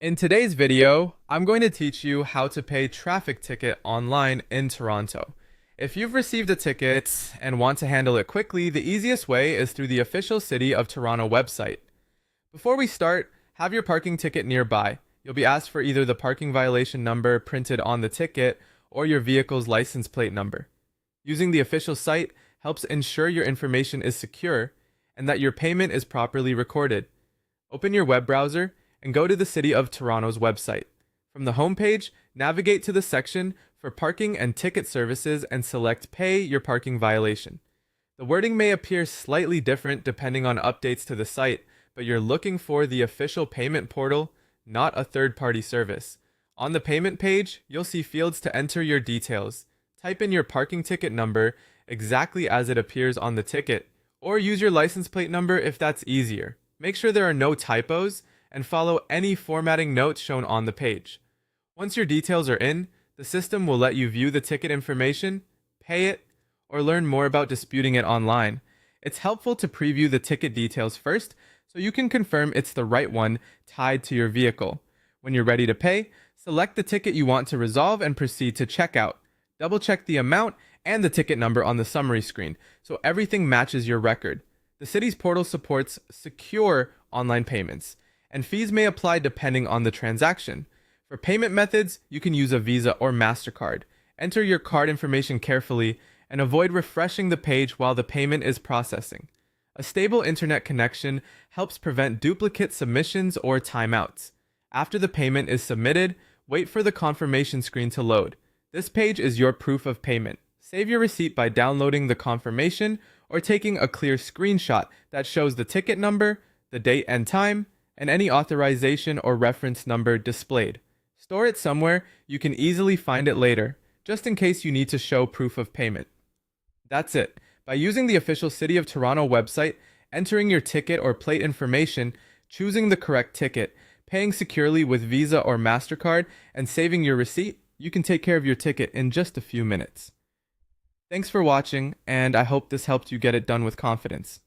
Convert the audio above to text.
In today's video, I'm going to teach you how to pay traffic ticket online in Toronto. If you've received a ticket and want to handle it quickly, the easiest way is through the official City of Toronto website. Before we start, have your parking ticket nearby. You'll be asked for either the parking violation number printed on the ticket or your vehicle's license plate number. Using the official site helps ensure your information is secure and that your payment is properly recorded. Open your web browser and go to the City of Toronto's website. From the homepage, navigate to the section for parking and ticket services and select Pay Your Parking Violation. The wording may appear slightly different depending on updates to the site, but you're looking for the official payment portal, not a third-party service. On the payment page, you'll see fields to enter your details. Type in your parking ticket number exactly as it appears on the ticket, or use your license plate number if that's easier. Make sure there are no typos and follow any formatting notes shown on the page. Once your details are in, the system will let you view the ticket information, pay it, or learn more about disputing it online. It's helpful to preview the ticket details first so you can confirm it's the right one tied to your vehicle. When you're ready to pay, select the ticket you want to resolve and proceed to checkout. Double check the amount and the ticket number on the summary screen so everything matches your record. The city's portal supports secure online payments, and fees may apply depending on the transaction. For payment methods, you can use a Visa or MasterCard. Enter your card information carefully and avoid refreshing the page while the payment is processing. A stable internet connection helps prevent duplicate submissions or timeouts. After the payment is submitted, wait for the confirmation screen to load. This page is your proof of payment. Save your receipt by downloading the confirmation or taking a clear screenshot that shows the ticket number, the date and time, and any authorization or reference number displayed. Store it somewhere you can easily find it later, just in case you need to show proof of payment. That's it. By using the official City of Toronto website, entering your ticket or plate information, choosing the correct ticket, paying securely with Visa or MasterCard, and saving your receipt, you can take care of your ticket in just a few minutes. Thanks for watching, and I hope this helped you get it done with confidence.